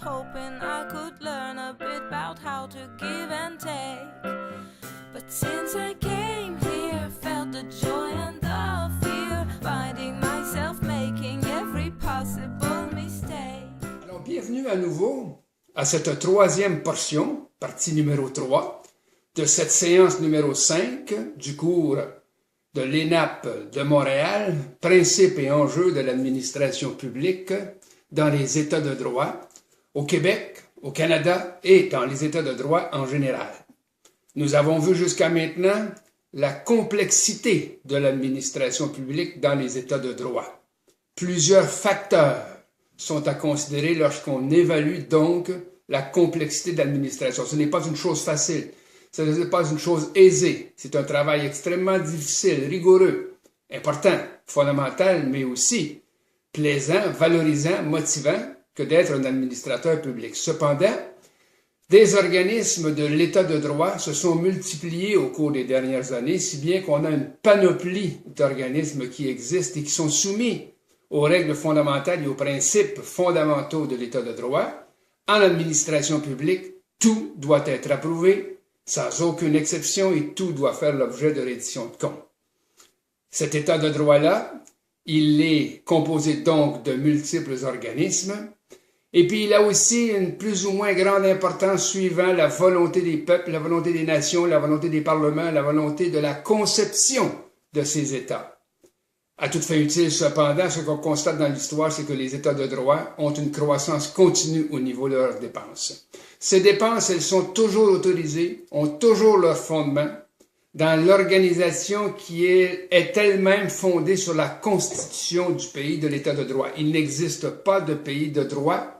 hoping I could learn a bit about how to give and take. But since I came here, felt the joy and the fear, finding myself making every possible mistake. Alors, bienvenue à nouveau à cette troisième portion, partie numéro 3, de cette séance numéro 5 du cours de l'ENAP de Montréal, principes et enjeux de l'administration publique dans les États de droit, au Québec, au Canada et dans les États de droit en général. Nous avons vu jusqu'à maintenant la complexité de l'administration publique dans les États de droit. Plusieurs facteurs sont à considérer lorsqu'on évalue donc la complexité de l'administration. Ce n'est pas une chose facile, ce n'est pas une chose aisée, c'est un travail extrêmement difficile, rigoureux, important, fondamental, mais aussi plaisant, valorisant, motivant que d'être un administrateur public. Cependant, des organismes de l'État de droit se sont multipliés au cours des dernières années, si bien qu'on a une panoplie d'organismes qui existent et qui sont soumis aux règles fondamentales et aux principes fondamentaux de l'État de droit. En administration publique, tout doit être approuvé, sans aucune exception, et tout doit faire l'objet de reddition de comptes. Cet État de droit-là, il est composé donc de multiples organismes, et puis il a aussi une plus ou moins grande importance suivant la volonté des peuples, la volonté des nations, la volonté des parlements, la volonté de la conception de ces États. À toute fin utile, cependant, ce qu'on constate dans l'histoire, c'est que les États de droit ont une croissance continue au niveau de leurs dépenses. Ces dépenses, elles sont toujours autorisées, ont toujours leur fondement dans l'organisation qui est elle-même fondée sur la Constitution du pays de l'État de droit. Il n'existe pas de pays de droit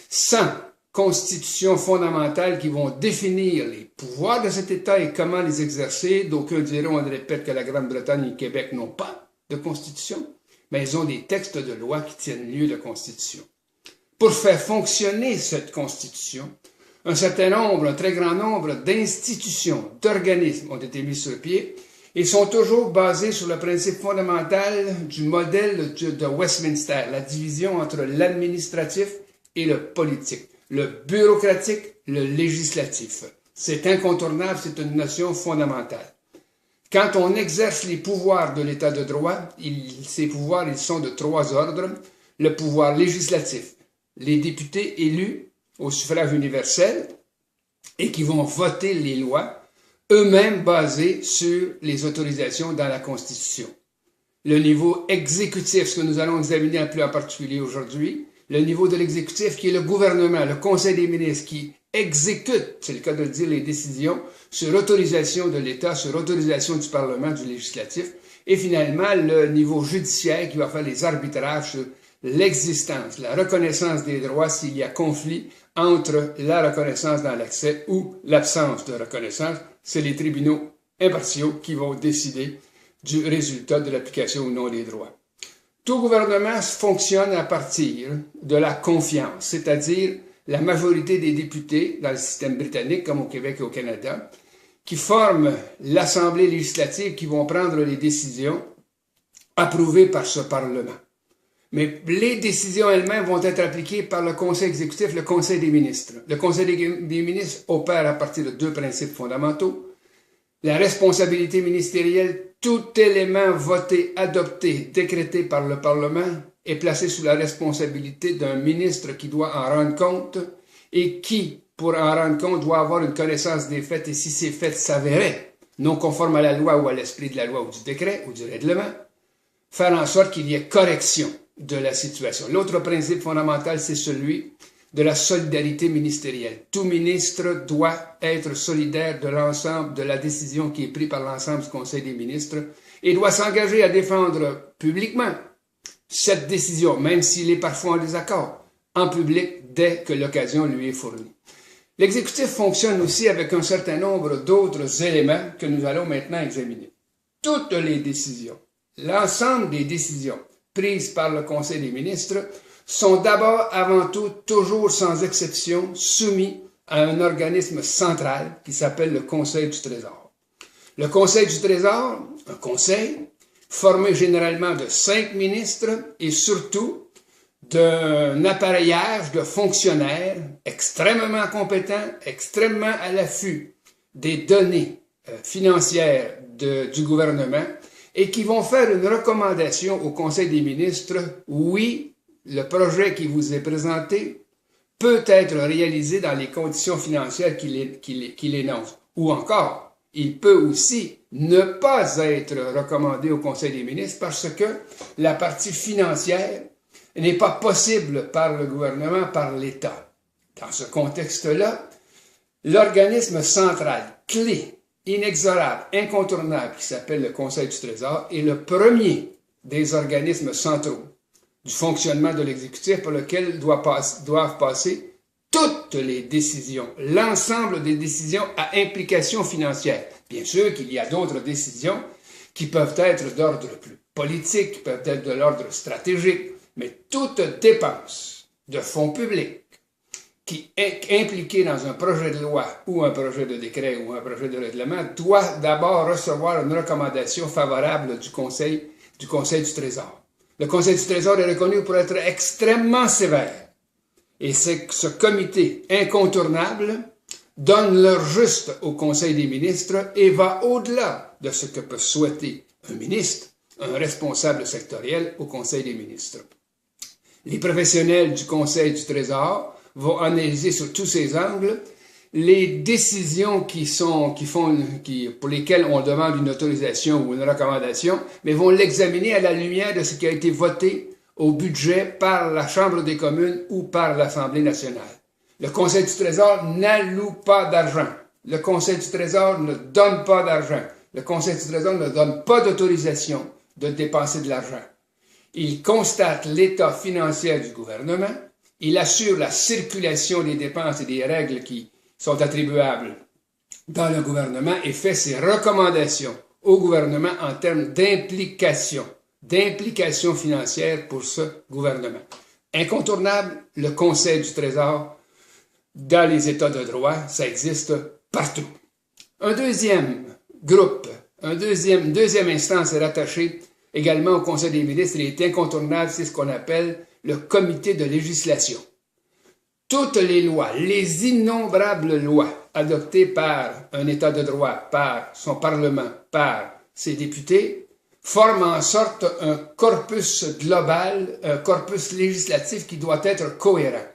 sans constitution fondamentale qui vont définir les pouvoirs de cet État et comment les exercer. D'aucuns diront, on répète que la Grande-Bretagne et le Québec n'ont pas de constitution, mais ils ont des textes de loi qui tiennent lieu de constitution. Pour faire fonctionner cette constitution, un certain nombre, un très grand nombre d'institutions, d'organismes ont été mis sur pied et sont toujours basés sur le principe fondamental du modèle de Westminster, la division entre l'administratif et le politique, le bureaucratique, le législatif. C'est incontournable, c'est une notion fondamentale. Quand on exerce les pouvoirs de l'État de droit, ces pouvoirs, ils sont de trois ordres. Le pouvoir législatif, les députés élus au suffrage universel et qui vont voter les lois, eux-mêmes basés sur les autorisations dans la Constitution. Le niveau exécutif, ce que nous allons examiner un peu en particulier aujourd'hui, le niveau de l'exécutif qui est le gouvernement, le Conseil des ministres qui exécute, c'est le cas de le dire, les décisions sur autorisation de l'État, sur autorisation du Parlement, du législatif, et finalement le niveau judiciaire qui va faire les arbitrages sur l'existence, la reconnaissance des droits s'il y a conflit entre la reconnaissance dans l'accès ou l'absence de reconnaissance. C'est les tribunaux impartiaux qui vont décider du résultat de l'application ou non des droits. Tout gouvernement fonctionne à partir de la confiance, c'est-à-dire la majorité des députés dans le système britannique, comme au Québec et au Canada, qui forment l'Assemblée législative qui vont prendre les décisions approuvées par ce Parlement. Mais les décisions elles-mêmes vont être appliquées par le Conseil exécutif, le Conseil des ministres. Le Conseil des ministres opère à partir de deux principes fondamentaux. La responsabilité ministérielle, tout élément voté, adopté, décrété par le Parlement est placé sous la responsabilité d'un ministre qui doit en rendre compte et qui, pour en rendre compte, doit avoir une connaissance des faits et si ces faits s'avéraient non conformes à la loi ou à l'esprit de la loi ou du décret ou du règlement, faire en sorte qu'il y ait correction de la situation. L'autre principe fondamental, c'est celui de la solidarité ministérielle. Tout ministre doit être solidaire de l'ensemble de la décision qui est prise par l'ensemble du Conseil des ministres et doit s'engager à défendre publiquement cette décision, même s'il est parfois en désaccord, en public dès que l'occasion lui est fournie. L'exécutif fonctionne aussi avec un certain nombre d'autres éléments que nous allons maintenant examiner. Toutes les décisions, l'ensemble des décisions prises par le Conseil des ministres sont d'abord, avant tout, toujours sans exception, soumis à un organisme central qui s'appelle le Conseil du Trésor. Le Conseil du Trésor, un conseil formé généralement de 5 ministres et surtout d'un appareillage de fonctionnaires extrêmement compétents, extrêmement à l'affût des données financières du gouvernement et qui vont faire une recommandation au Conseil des ministres. Oui, le projet qui vous est présenté peut être réalisé dans les conditions financières qu'il énonce. Ou encore, il peut aussi ne pas être recommandé au Conseil des ministres parce que la partie financière n'est pas possible par le gouvernement, par l'État. Dans ce contexte-là, l'organisme central, clé, inexorable, incontournable, qui s'appelle le Conseil du Trésor, est le premier des organismes centraux du fonctionnement de l'exécutif pour lequel doivent passer toutes les décisions, l'ensemble des décisions à implication financière. Bien sûr qu'il y a d'autres décisions qui peuvent être d'ordre plus politique, qui peuvent être de l'ordre stratégique, mais toute dépense de fonds publics qui est impliquée dans un projet de loi ou un projet de décret ou un projet de règlement doit d'abord recevoir une recommandation favorable du Conseil du Trésor. Le Conseil du Trésor est reconnu pour être extrêmement sévère. Et ce comité incontournable donne l'heure juste au Conseil des ministres et va au-delà de ce que peut souhaiter un ministre, un responsable sectoriel au Conseil des ministres. Les professionnels du Conseil du Trésor vont analyser sur tous ces angles les décisions pour lesquelles on demande une autorisation ou une recommandation, mais vont l'examiner à la lumière de ce qui a été voté au budget par la Chambre des communes ou par l'Assemblée nationale. Le Conseil du Trésor n'alloue pas d'argent. Le Conseil du Trésor ne donne pas d'argent. Le Conseil du Trésor ne donne pas d'autorisation de dépenser de l'argent. Il constate l'état financier du gouvernement, il assure la circulation des dépenses et des règles qui sont attribuables dans le gouvernement et fait ses recommandations au gouvernement en termes d'implication financière pour ce gouvernement. Incontournable, le Conseil du Trésor, dans les États de droit, ça existe partout. Un deuxième groupe, une deuxième instance est rattachée également au Conseil des ministres et est incontournable, c'est ce qu'on appelle le comité de législation. Toutes les lois, les innombrables lois adoptées par un État de droit, par son Parlement, par ses députés, forment en sorte un corpus global, un corpus législatif qui doit être cohérent.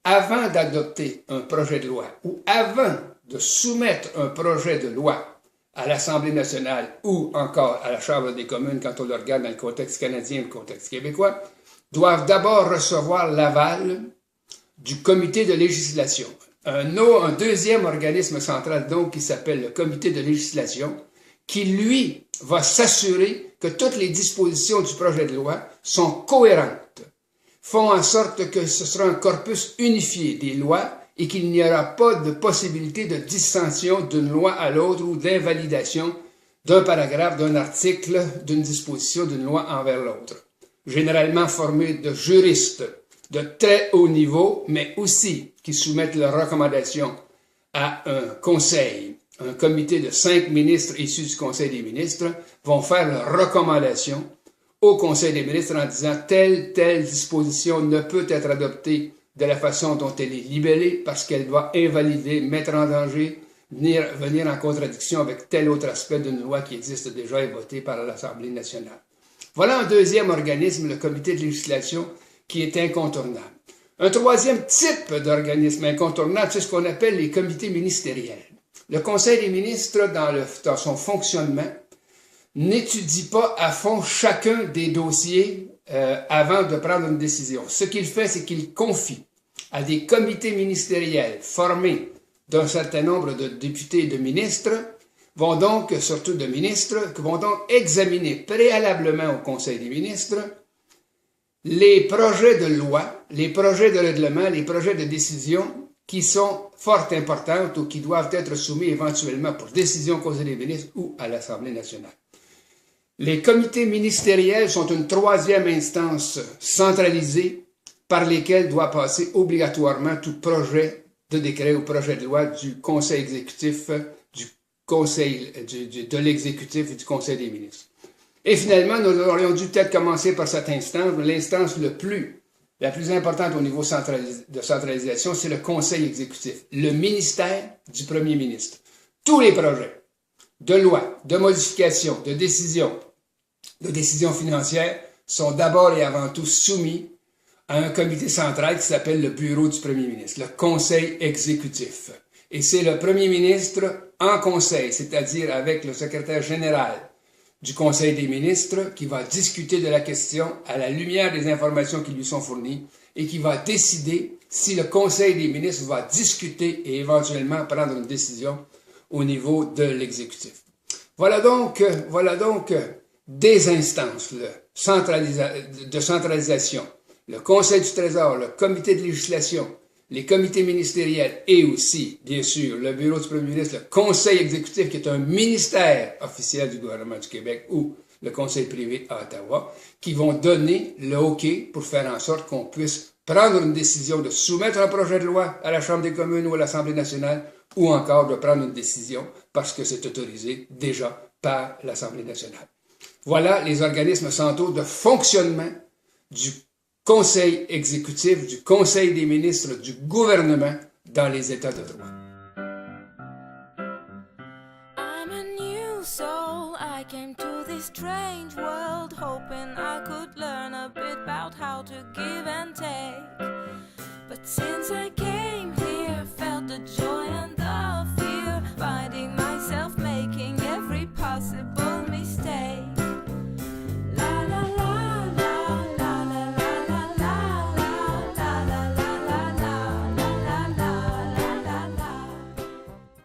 Avant d'adopter un projet de loi ou avant de soumettre un projet de loi à l'Assemblée nationale ou encore à la Chambre des communes quand on le regarde dans le contexte canadien et le contexte québécois, doivent d'abord recevoir l'aval du comité de législation. Un deuxième organisme central donc qui s'appelle le comité de législation qui lui va s'assurer que toutes les dispositions du projet de loi sont cohérentes, font en sorte que ce sera un corpus unifié des lois et qu'il n'y aura pas de possibilité de dissension d'une loi à l'autre ou d'invalidation d'un paragraphe, d'un article, d'une disposition d'une loi envers l'autre. Généralement formé de juristes de très haut niveau, mais aussi qui soumettent leurs recommandations à un conseil. Un comité de 5 ministres issus du Conseil des ministres vont faire leurs recommandations au Conseil des ministres en disant telle disposition ne peut être adoptée de la façon dont elle est libellée parce qu'elle va invalider, mettre en danger, venir en contradiction avec tel autre aspect d'une loi qui existe déjà et votée par l'Assemblée nationale. Voilà un deuxième organisme, le comité de législation, qui est incontournable. Un troisième type d'organisme incontournable, c'est ce qu'on appelle les comités ministériels. Le Conseil des ministres, dans son fonctionnement, n'étudie pas à fond chacun des dossiers avant de prendre une décision. Ce qu'il fait, c'est qu'il confie à des comités ministériels formés d'un certain nombre de députés et de ministres, surtout de ministres, qui vont donc examiner préalablement au Conseil des ministres les projets de loi, les projets de règlement, les projets de décision qui sont fort importantes ou qui doivent être soumis éventuellement pour décision au Conseil des ministres ou à l'Assemblée nationale. Les comités ministériels sont une troisième instance centralisée par lesquelles doit passer obligatoirement tout projet de décret ou projet de loi du Conseil exécutif, de l'exécutif et du Conseil des ministres. Et finalement, nous aurions dû peut-être commencer par cette instance, l'instance le plus la plus importante au niveau de centralisation, c'est le conseil exécutif, le ministère du premier ministre. Tous les projets de loi, de modification, de décisions financières sont d'abord et avant tout soumis à un comité central qui s'appelle le bureau du premier ministre, le conseil exécutif. Et c'est le premier ministre en conseil, c'est-à-dire avec le secrétaire général du conseil des ministres, qui va discuter de la question à la lumière des informations qui lui sont fournies et qui va décider si le conseil des ministres va discuter et éventuellement prendre une décision au niveau de l'exécutif. Voilà donc des instances de centralisation. Le Conseil du Trésor, le Comité de législation, les comités ministériels et aussi, bien sûr, le Bureau du Premier ministre, le Conseil exécutif qui est un ministère officiel du gouvernement du Québec ou le Conseil privé à Ottawa, qui vont donner le OK pour faire en sorte qu'on puisse prendre une décision de soumettre un projet de loi à la Chambre des communes ou à l'Assemblée nationale ou encore de prendre une décision parce que c'est autorisé déjà par l'Assemblée nationale. Voilà les organismes centraux de fonctionnement du Conseil exécutif, du Conseil des ministres, du gouvernement dans les États de droit. I'm a new soul, I came to this strange world hoping I could learn a bit about how to give and take. But since I came